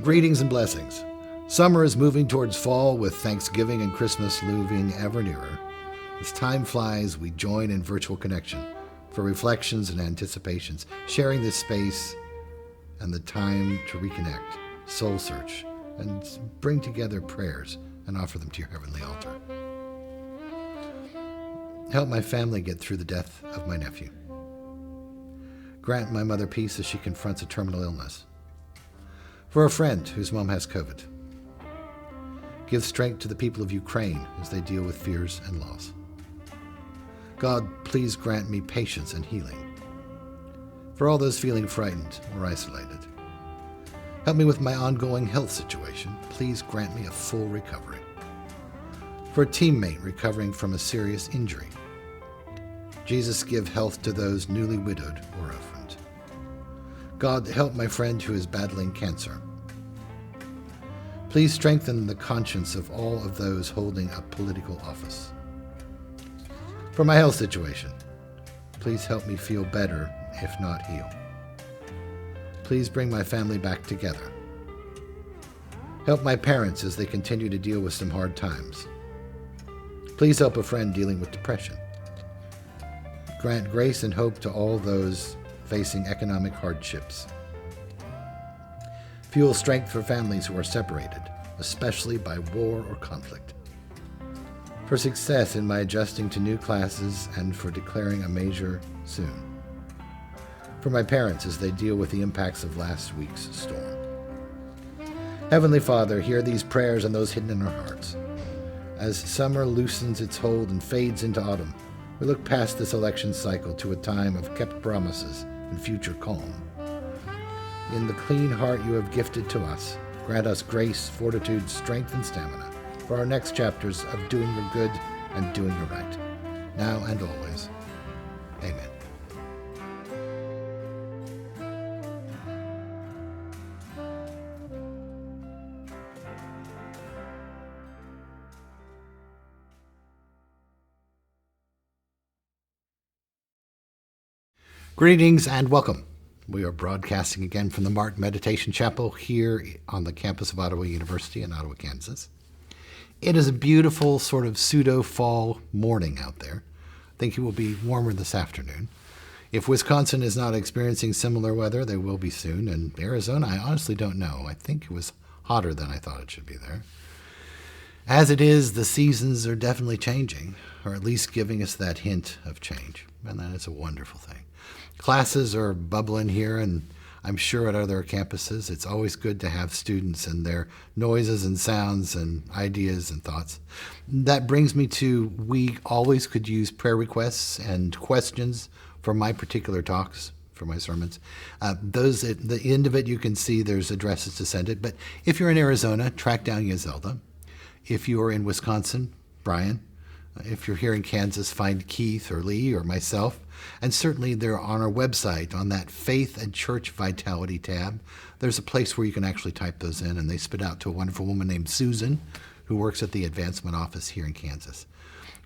Greetings and blessings. Summer is moving towards fall with Thanksgiving and Christmas looming ever nearer. As time flies, we join in virtual connection for reflections and anticipations, sharing this space and the time to reconnect, soul search, and bring together prayers and offer them to your heavenly altar. Help my family get through the death of my nephew. Grant my mother peace as she confronts a terminal illness. For a friend whose mom has COVID. Give strength to the people of Ukraine as they deal with fears and loss. God, please grant me patience and healing. For all those feeling frightened or isolated. Help me with my ongoing health situation. Please grant me a full recovery. For a teammate recovering from a serious injury. Jesus, give health to those newly widowed or orphaned. God, help my friend who is battling cancer. Please strengthen the conscience of all of those holding a political office. For my health situation, please help me feel better, if not heal. Please bring my family back together. Help my parents as they continue to deal with some hard times. Please help a friend dealing with depression. Grant grace and hope to all those facing economic hardships. Fuel strength for families who are separated, especially by war or conflict. For success in my adjusting to new classes and for declaring a major soon. For my parents as they deal with the impacts of last week's storm. Heavenly Father, hear these prayers and those hidden in our hearts. As summer loosens its hold and fades into autumn, we look past this election cycle to a time of kept promises and future calm. In the clean heart you have gifted to us, grant us grace, fortitude, strength, and stamina for our next chapters of doing your good and doing your right, now and always. Amen. Greetings and welcome. We are broadcasting again from the Martin Meditation Chapel here on the campus of Ottawa University in Ottawa, Kansas. It is a beautiful sort of pseudo-fall morning out there. I think it will be warmer this afternoon. If Wisconsin is not experiencing similar weather, they will be soon. And Arizona, I honestly don't know. I think it was hotter than I thought it should be there. As it is, the seasons are definitely changing, or at least giving us that hint of change. And that is a wonderful thing. Classes are bubbling here, and I'm sure at other campuses. It's always good to have students and their noises and sounds and ideas and thoughts. That brings me to, we always could use prayer requests and questions for my particular talks, for my sermons. Those at the end of it, you can see there's addresses to send it. But if you're in Arizona, track down Yazelda. If you're in Wisconsin, Brian. If you're here in Kansas, find Keith or Lee or myself. And certainly they're on our website, on that Faith and Church Vitality tab. There's a place where you can actually type those in, and they spit out to a wonderful woman named Susan, who works at the advancement office here in Kansas.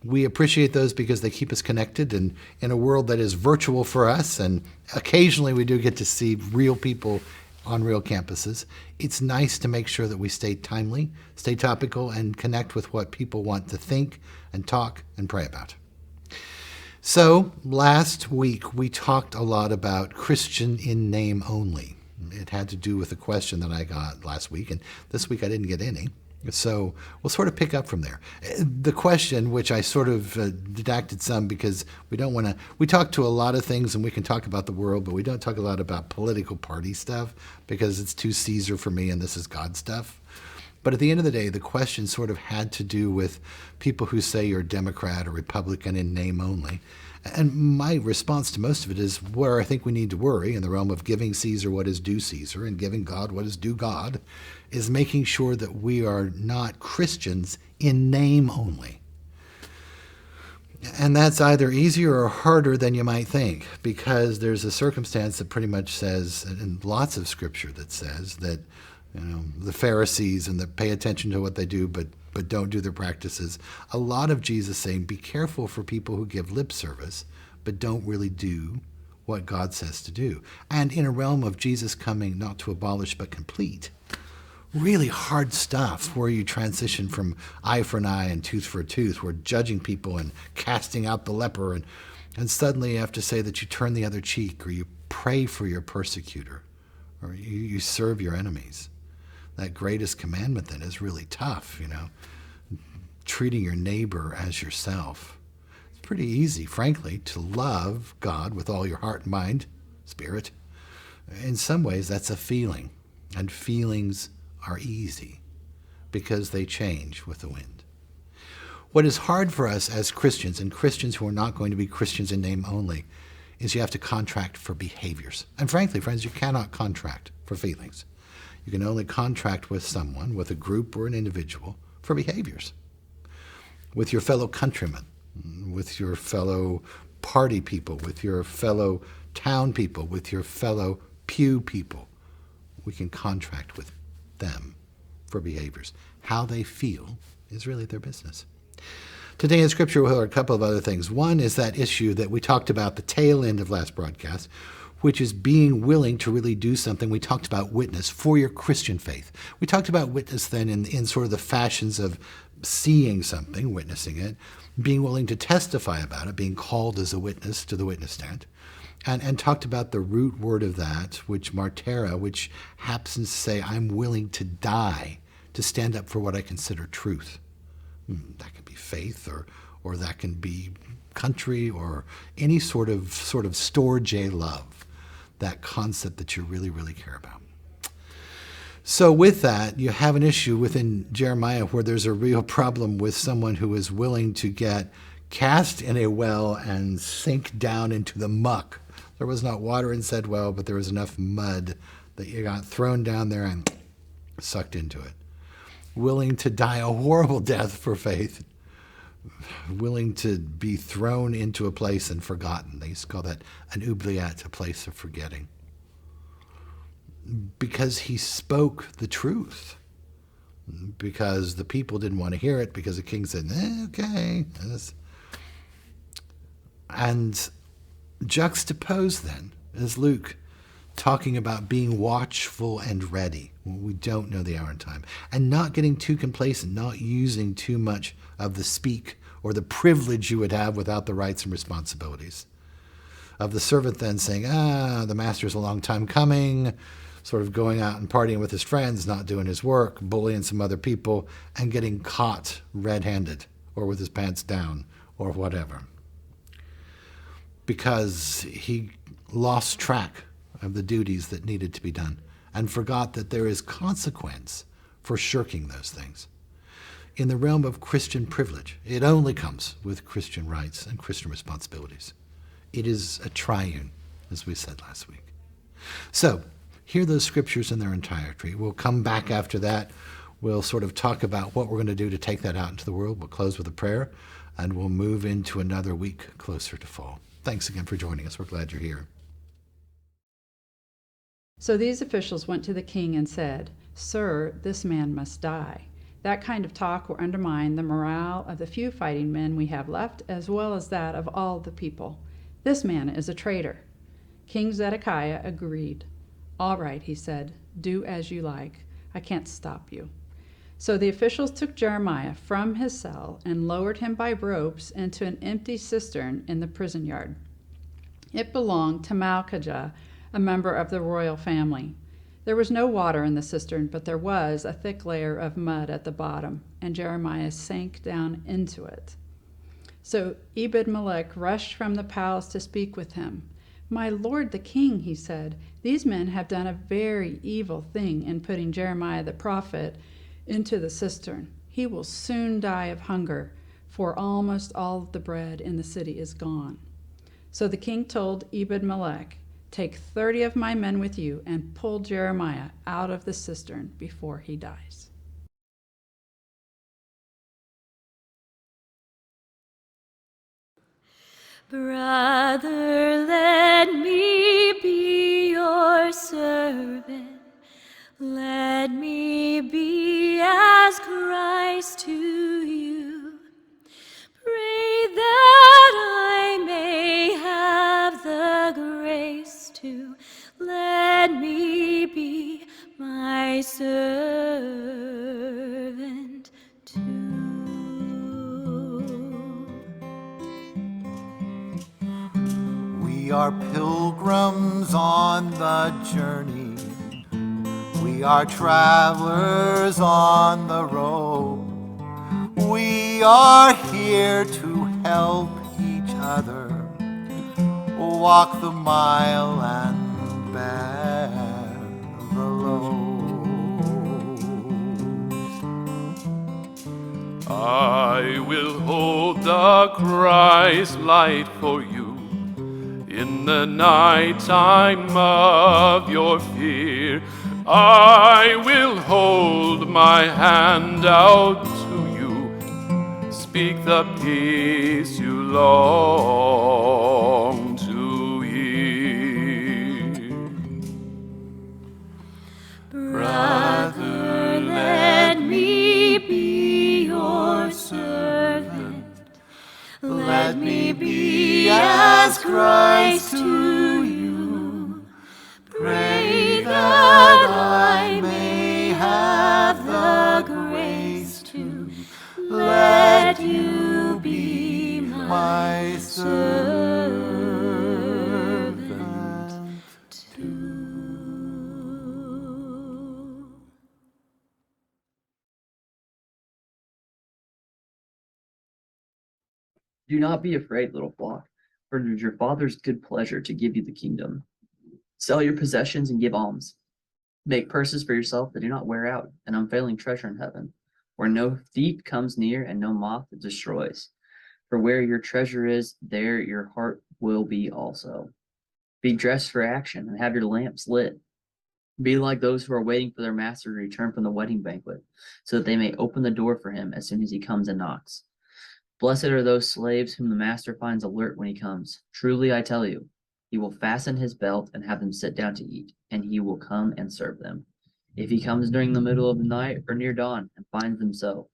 We appreciate those because they keep us connected, and in a world that is virtual for us, and occasionally we do get to see real people on real campuses. It's nice to make sure that we stay timely, stay topical, and connect with what people want to think and talk and pray about. So last week we talked a lot about Christian in name only. It had to do with a question that I got last week, and this week I didn't get any. So we'll sort of pick up from there. The question, which I sort of didacted some because we talk to a lot of things and we can talk about the world, but we don't talk a lot about political party stuff because it's too Caesar for me and this is God stuff. But at the end of the day, the question sort of had to do with people who say you're Democrat or Republican in name only. And my response to most of it is where I think we need to worry in the realm of giving Caesar what is due Caesar and giving God what is due God is making sure that we are not Christians in name only. And that's either easier or harder than you might think, because there's a circumstance that pretty much says, and lots of scripture that says that, the Pharisees and that pay attention to what they do, but don't do their practices. A lot of Jesus saying, be careful for people who give lip service, but don't really do what God says to do. And in a realm of Jesus coming not to abolish but complete, really hard stuff where you transition from eye for an eye and tooth for a tooth. We're judging people and casting out the leper, and suddenly you have to say that you turn the other cheek, or you pray for your persecutor, or you serve your enemies. That greatest commandment then is really tough, treating your neighbor as yourself. It's pretty easy, frankly, to love God with all your heart, mind, spirit. In some ways, that's a feeling, and feelings are easy because they change with the wind. What is hard for us as Christians, and Christians who are not going to be Christians in name only, is you have to contract for behaviors. And frankly, friends, you cannot contract for feelings. You can only contract with someone, with a group or an individual, for behaviors. With your fellow countrymen, with your fellow party people, with your fellow town people, with your fellow pew people, we can contract with them for behaviors. How they feel is really their business. Today in Scripture, we'll hear a couple of other things. One is that issue that we talked about the tail end of last broadcast, which is being willing to really do something. We talked about witness for your Christian faith. We talked about witness then in sort of the fashions of seeing something, witnessing it, being willing to testify about it, being called as a witness to the witness stand, and talked about the root word of that, which martera, which happens to say, I'm willing to die to stand up for what I consider truth. That could be faith, or that can be country, or any sort of storge love, that concept that you really, really care about. So with that, you have an issue within Jeremiah where there's a real problem with someone who is willing to get cast in a well and sink down into the muck. There was not water in said well, but there was enough mud that you got thrown down there and sucked into it. Willing to die a horrible death for faith. Willing to be thrown into a place and forgotten. They used to call that an oubliette, a place of forgetting. Because he spoke the truth. Because the people didn't want to hear it, because the king said, okay. And juxtaposed then is Luke talking about being watchful and ready. We don't know the hour and time. And not getting too complacent, not using too much of the speak or the privilege you would have without the rights and responsibilities. Of the servant then saying, the master's a long time coming, sort of going out and partying with his friends, not doing his work, bullying some other people, and getting caught red-handed or with his pants down or whatever. Because he lost track of the duties that needed to be done and forgot that there is consequence for shirking those things. In the realm of Christian privilege, it only comes with Christian rights and Christian responsibilities. It is a triune, as we said last week. So, hear those scriptures in their entirety. We'll come back after that. We'll sort of talk about what we're going to do to take that out into the world. We'll close with a prayer, and we'll move into another week closer to fall. Thanks again for joining us. We're glad you're here. So these officials went to the king and said, Sir, this man must die. That kind of talk will undermine the morale of the few fighting men we have left, as well as that of all the people. This man is a traitor. King Zedekiah agreed. All right, he said, do as you like. I can't stop you. So the officials took Jeremiah from his cell and lowered him by ropes into an empty cistern in the prison yard. It belonged to Malchijah, a member of the royal family. There was no water in the cistern, but there was a thick layer of mud at the bottom, and Jeremiah sank down into it. So Ebed-Melech rushed from the palace to speak with him. My lord the king, he said, these men have done a very evil thing in putting Jeremiah the prophet into the cistern. He will soon die of hunger, for almost all of the bread in the city is gone. So the king told Ebed-Melech, take 30 of my men with you and pull Jeremiah out of the cistern before he dies. Brother, let me be your servant. Let me be as Christ to you. Pray that I may have the grace to let me be my servant. are pilgrims on the journey. We are travelers on the road. We are here to help each other walk the mile and bear the load. I will hold the Christ light for you in the night time of your fear. I will hold my hand out to you, speak the peace you long to hear. Brother, let me be your servant. Let me be as Christ to you. Pray that I may have the grace to let you be my servant too. Do not be afraid, little flock, for it is your Father's good pleasure to give you the kingdom. Sell your possessions and give alms. Make purses for yourself that do not wear out, an unfailing treasure in heaven, where no thief comes near and no moth destroys. For where your treasure is, there your heart will be also. Be dressed for action and have your lamps lit. Be like those who are waiting for their master to return from the wedding banquet, so that they may open the door for him as soon as he comes and knocks. Blessed are those slaves whom the master finds alert when he comes. Truly I tell you, he will fasten his belt and have them sit down to eat, and he will come and serve them. If he comes during the middle of the night or near dawn and finds them so,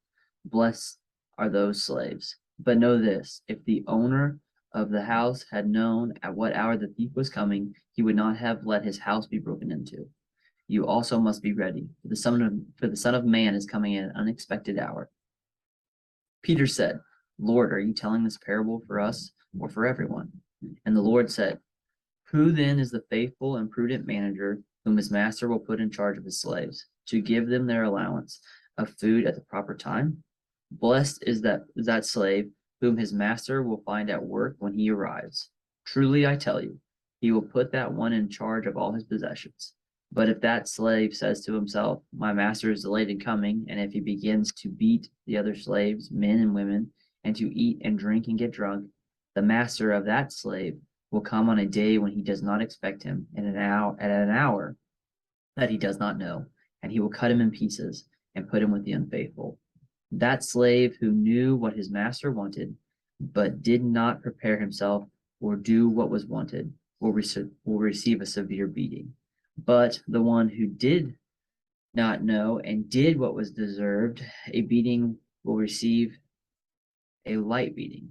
blessed are those slaves. But know this, if the owner of the house had known at what hour the thief was coming, he would not have let his house be broken into. You also must be ready, for the Son of Man is coming at an unexpected hour. Peter said, Lord, are you telling this parable for us or for everyone? And the Lord said, who then is the faithful and prudent manager whom his master will put in charge of his slaves, to give them their allowance of food at the proper time? Blessed is that slave whom his master will find at work when he arrives. Truly I tell you, he will put that one in charge of all his possessions. But if that slave says to himself, my master is delayed in coming, and if he begins to beat the other slaves, men and women, and to eat and drink and get drunk, the master of that slave will come on a day when he does not expect him, and at an hour that he does not know, and he will cut him in pieces and put him with the unfaithful. That slave who knew what his master wanted, but did not prepare himself or do what was wanted, will receive a severe beating. But the one who did not know and did what was deserved, a beating, will receive a light beating.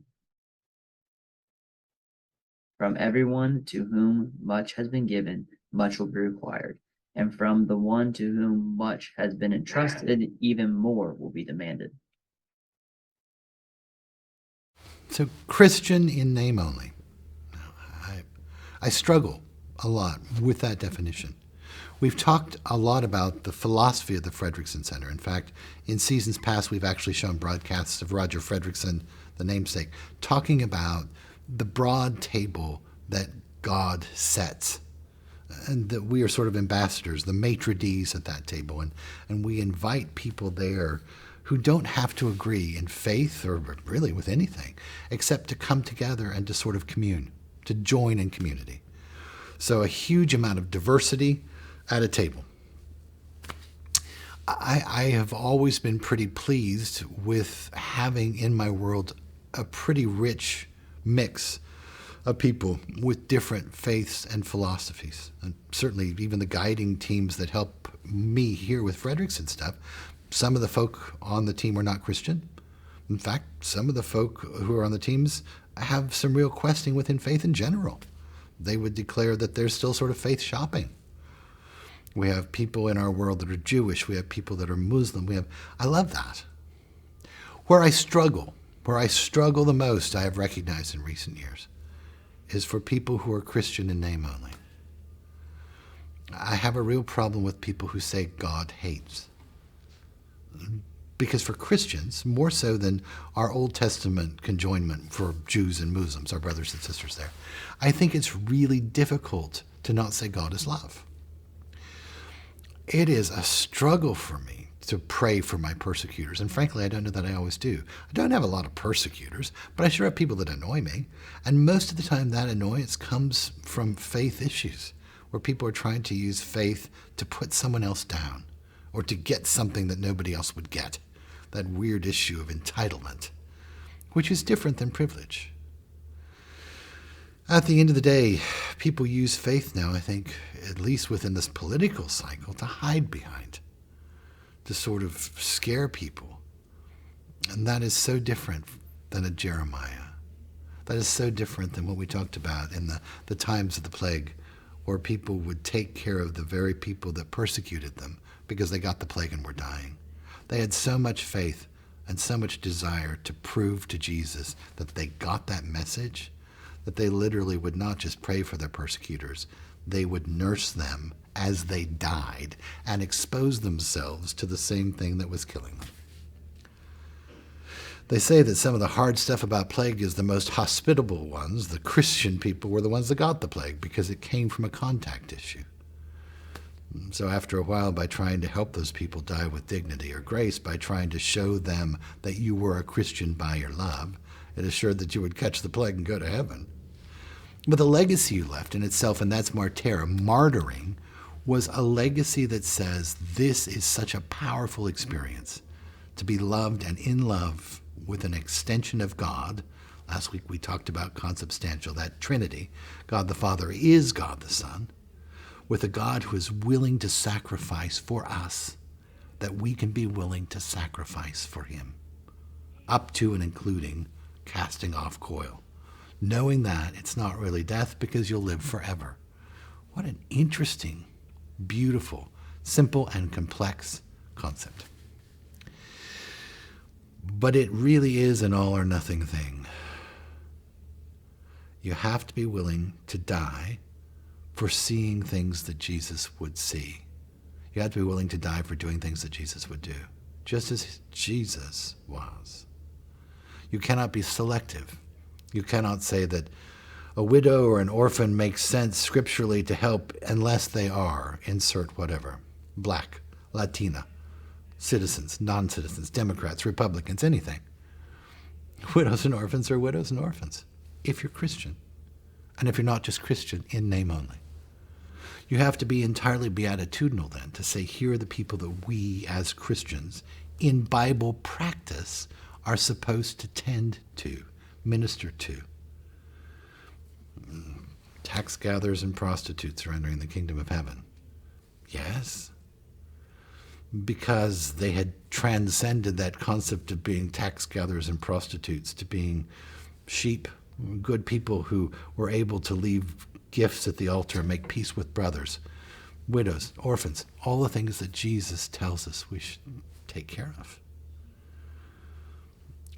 From everyone to whom much has been given, much will be required. And from the one to whom much has been entrusted, even more will be demanded. So, Christian in name only. I struggle a lot with that definition. We've talked a lot about the philosophy of the Fredrickson Center. In fact, in seasons past, we've actually shown broadcasts of Roger Fredrickson, the namesake, talking about the broad table that God sets, and that we are sort of ambassadors, the maitre d's at that table, and we invite people there who don't have to agree in faith or really with anything, except to come together and to sort of commune, to join in community. So a huge amount of diversity at a table. I have always been pretty pleased with having in my world a pretty rich mix of people with different faiths and philosophies. And certainly even the guiding teams that help me here with Fredrickson stuff, some of the folk on the team are not Christian. In fact, some of the folk who are on the teams have some real questing within faith in general. They would declare that they're still sort of faith shopping. We have people in our world that are Jewish. We have people that are Muslim. I love that. Where I struggle the most, I have recognized in recent years, is for people who are Christian in name only. I have a real problem with people who say God hates. Because for Christians, more so than our Old Testament conjoinment for Jews and Muslims, our brothers and sisters there, I think it's really difficult to not say God is love. It is a struggle for me to pray for my persecutors. And frankly, I don't know that I always do. I don't have a lot of persecutors, but I sure have people that annoy me. And most of the time that annoyance comes from faith issues, where people are trying to use faith to put someone else down or to get something that nobody else would get. That weird issue of entitlement, which is different than privilege. At the end of the day, people use faith now, I think, at least within this political cycle, to hide behind, to sort of scare people. And that is so different than a Jeremiah. That is so different than what we talked about in the times of the plague, where people would take care of the very people that persecuted them because they got the plague and were dying. They had so much faith and so much desire to prove to Jesus that they got that message, that they literally would not just pray for their persecutors, they would nurse them as they died and expose themselves to the same thing that was killing them. They say that some of the hard stuff about plague is the most hospitable ones. The Christian people were the ones that got the plague because it came from a contact issue. So after a while, by trying to help those people die with dignity or grace, by trying to show them that you were a Christian by your love, it assured that you would catch the plague and go to heaven. But the legacy you left in itself, and that's martyr, martyring, was a legacy that says this is such a powerful experience, to be loved and in love with an extension of God. Last week we talked about consubstantial, that Trinity. God the Father is God the Son, with a God who is willing to sacrifice for us, that we can be willing to sacrifice for him, up to and including casting off coil, knowing that it's not really death because you'll live forever. What an interesting, beautiful, simple, and complex concept. But it really is an all or nothing thing. You have to be willing to die for seeing things that Jesus would see. You have to be willing to die for doing things that Jesus would do, just as Jesus was. You cannot be selective. You cannot say that a widow or an orphan makes sense scripturally to help unless they are, insert whatever, black, Latina, citizens, non-citizens, Democrats, Republicans, anything. Widows and orphans are widows and orphans, if you're Christian. And if you're not just Christian, in name only. You have to be entirely beatitudinal then to say, here are the people that we as Christians in Bible practice are supposed to tend to, minister to. Tax gatherers and prostitutes are entering the kingdom of heaven. Yes, because they had transcended that concept of being tax gatherers and prostitutes to being sheep, good people who were able to leave gifts at the altar and make peace with brothers, widows, orphans, all the things that Jesus tells us we should take care of.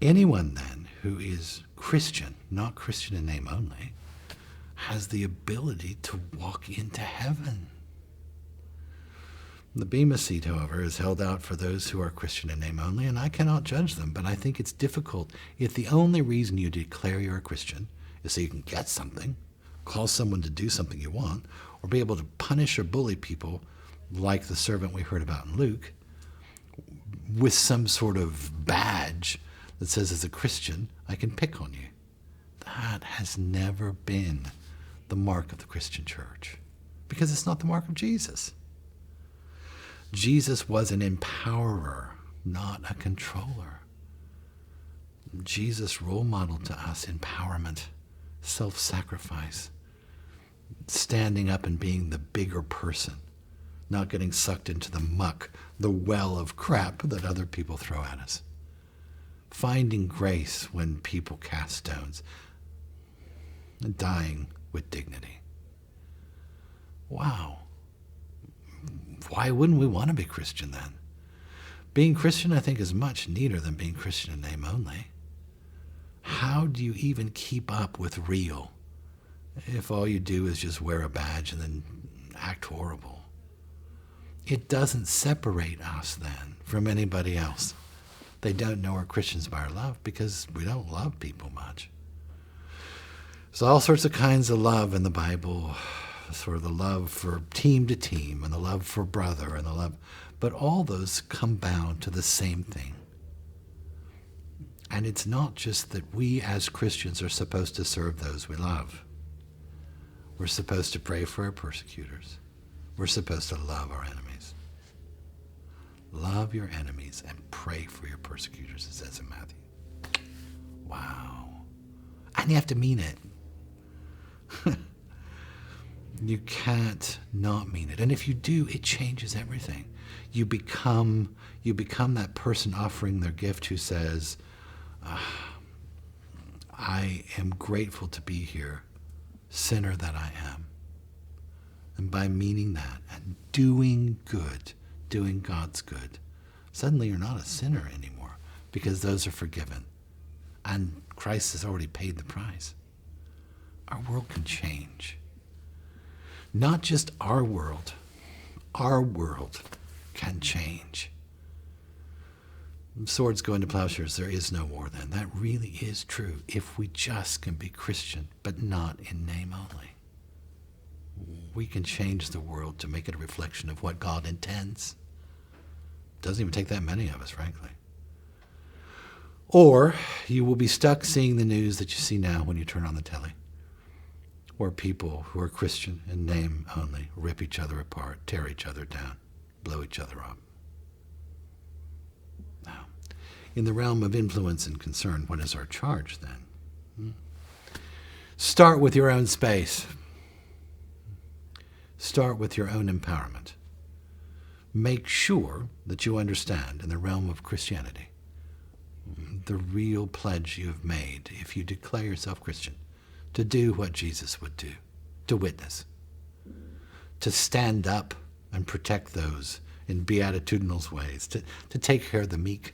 Anyone then who is Christian, not Christian in name only, has the ability to walk into heaven. The Bema seat, however, is held out for those who are Christian in name only, and I cannot judge them, but I think it's difficult if the only reason you declare you're a Christian is so you can get something, call someone to do something you want, or be able to punish or bully people like the servant we heard about in Luke, with some sort of badge that says, as a Christian, I can pick on you. That has never been the mark of the Christian church, because it's not the mark of Jesus. Jesus was an empowerer, not a controller. Jesus role modeled to us empowerment, self-sacrifice, standing up and being the bigger person, not getting sucked into the muck, the well of crap that other people throw at us. Finding grace when people cast stones, and dying with dignity. Wow. Why wouldn't we want to be Christian then? Being Christian, I think, is much neater than being Christian in name only. How do you even keep up with real if all you do is just wear a badge and then act horrible. It doesn't separate us then from anybody else. They don't know we're Christians by our love because we don't love people much. There's all sorts of kinds of love in the Bible, sort of the love for team to team and the love for brother and the love, but all those come down to the same thing. And it's not just that we as Christians are supposed to serve those we love. We're supposed to pray for our persecutors. We're supposed to love our enemies. Love your enemies and pray for your persecutors, it says in Matthew. Wow. And you have to mean it. You can't not mean it. And if you do, it changes everything. You become that person offering their gift who says, I am grateful to be here, sinner that I am. And by meaning that and doing good, doing God's good, suddenly you're not a sinner anymore because those are forgiven. And Christ has already paid the price. Our world can change. Not just our world can change. Swords go into plowshares, there is no war then. That really is true if we just can be Christian, but not in name only. We can change the world to make it a reflection of what God intends. Doesn't even take that many of us, frankly. Or you will be stuck seeing the news that you see now when you turn on the telly, where people who are Christian in name only rip each other apart, tear each other down, blow each other up. Now, in the realm of influence and concern, what is our charge then? Start with your own space. Start with your own empowerment. Make sure that you understand in the realm of Christianity the real pledge you have made if you declare yourself Christian, to do what Jesus would do, to witness, to stand up and protect those in beatitudinal ways, to take care of the meek,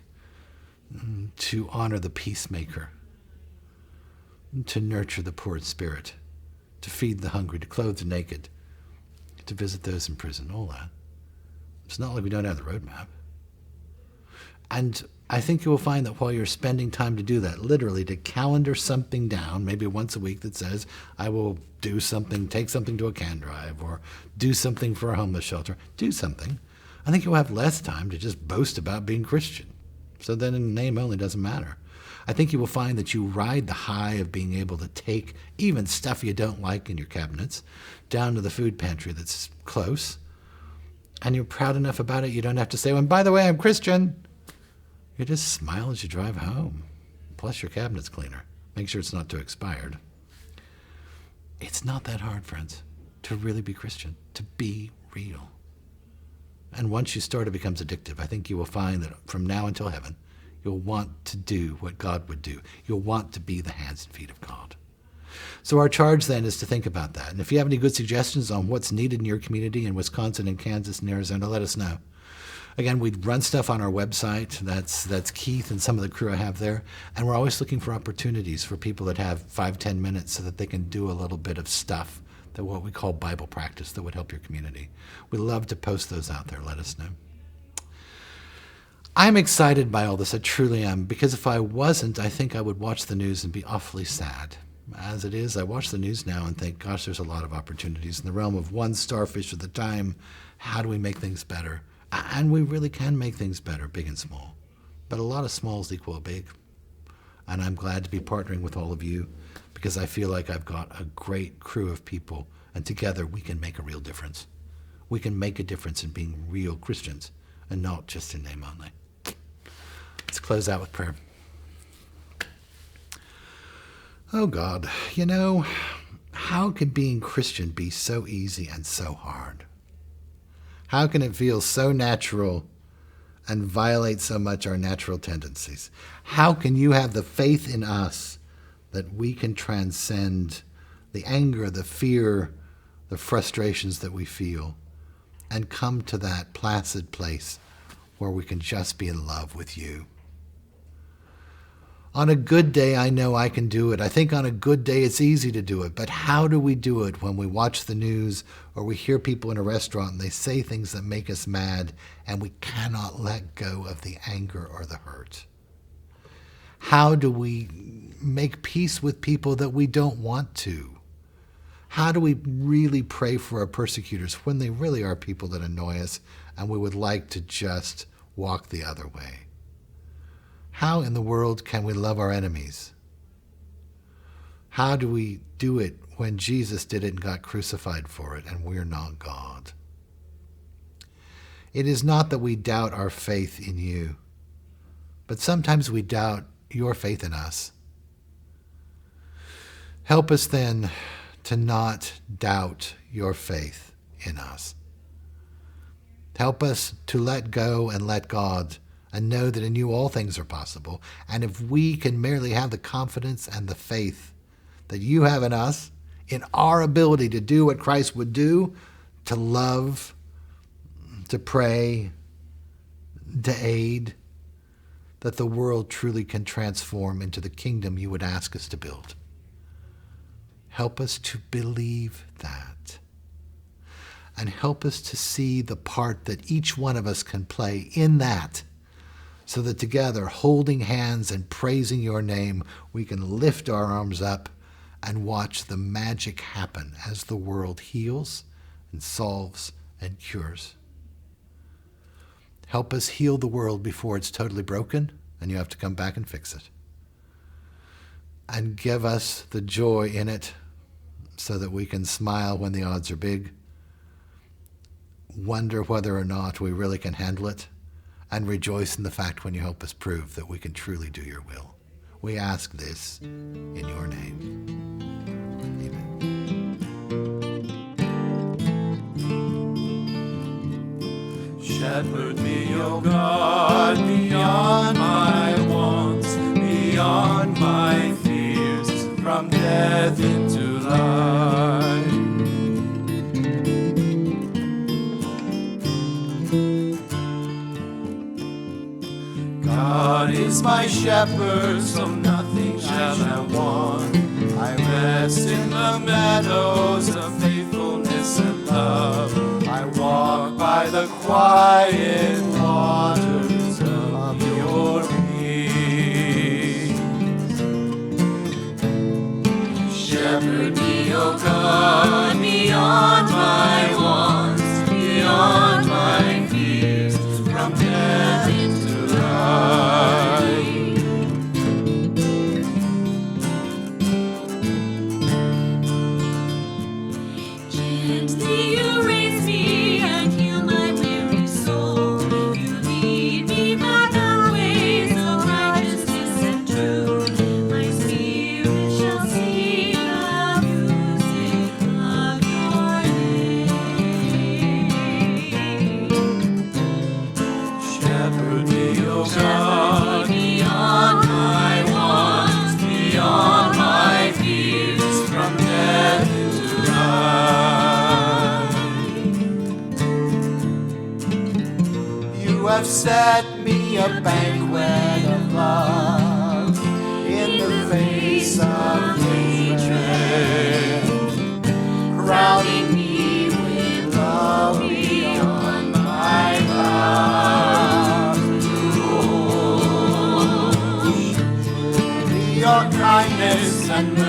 to honor the peacemaker, to nurture the poor in spirit, to feed the hungry, to clothe the naked, to visit those in prison, all that. It's not like we don't have the roadmap. And I think you will find that while you're spending time to do that, literally to calendar something down, maybe once a week that says, I will do something, take something to a can drive, or do something for a homeless shelter, do something. I think you'll have less time to just boast about being Christian. So then in name only doesn't matter. I think you will find that you ride the high of being able to take even stuff you don't like in your cabinets down to the food pantry that's close, and you're proud enough about it you don't have to say, well, and by the way, I'm Christian. You just smile as you drive home. Plus your cabinet's cleaner. Make sure it's not too expired. It's not that hard, friends, to really be Christian, to be real. And once you start, it becomes addictive. I think you will find that from now until heaven, you'll want to do what God would do. You'll want to be the hands and feet of God. So our charge then is to think about that. And if you have any good suggestions on what's needed in your community in Wisconsin and Kansas and Arizona, let us know. Again, we run stuff on our website. That's Keith and some of the crew I have there. And we're always looking for opportunities for people that have 5-10 minutes so that they can do a little bit of stuff, that what we call Bible practice, that would help your community. We love to post those out there. Let us know. I'm excited by all this. I truly am. Because if I wasn't, I think I would watch the news and be awfully sad. As it is, I watch the news now and think, gosh, there's a lot of opportunities in the realm of one starfish at a time. How do we make things better? And we really can make things better, big and small. But a lot of smalls equal big. And I'm glad to be partnering with all of you because I feel like I've got a great crew of people, and together we can make a real difference. We can make a difference in being real Christians and not just in name only. Let's close out with prayer. Oh God, how can being Christian be so easy and so hard? How can it feel so natural and violate so much our natural tendencies? How can you have the faith in us that we can transcend the anger, the fear, the frustrations that we feel and come to that placid place where we can just be in love with you? On a good day, I know I can do it. I think on a good day, it's easy to do it. But how do we do it when we watch the news or we hear people in a restaurant and they say things that make us mad and we cannot let go of the anger or the hurt? How do we make peace with people that we don't want to? How do we really pray for our persecutors when they really are people that annoy us and we would like to just walk the other way? How in the world can we love our enemies? How do we do it when Jesus did it and got crucified for it and we're not God? It is not that we doubt our faith in you, but sometimes we doubt your faith in us. Help us then to not doubt your faith in us. Help us to let go and let God and know that in you all things are possible. And if we can merely have the confidence and the faith that you have in us, in our ability to do what Christ would do, to love, to pray, to aid, that the world truly can transform into the kingdom you would ask us to build. Help us to believe that. And help us to see the part that each one of us can play in that, so that together, holding hands and praising your name, we can lift our arms up and watch the magic happen as the world heals and solves and cures. Help us heal the world before it's totally broken and you have to come back and fix it. And give us the joy in it so that we can smile when the odds are big, wonder whether or not we really can handle it, and rejoice in the fact when you help us prove that we can truly do your will. We ask this in your name. Amen. Shepherd me, O God, beyond my wants, beyond my fears, from death into life. God is my shepherd, so nothing shall I want. I rest in the meadows of faithfulness and love. I walk by the quiet waters of your peace. Shepherd me, O God, beyond my wants, beyond my fears, from death into life. Gently you raise me and heal my weary soul. You lead me by the ways of righteousness and truth. My spirit shall sing the music of your name. Shepherd me, O God, Beyond my wants, beyond my fears, from death into life. You have set me a banquet of love in the face of hatred, crowning me with love beyond my power. Your kindness and mercy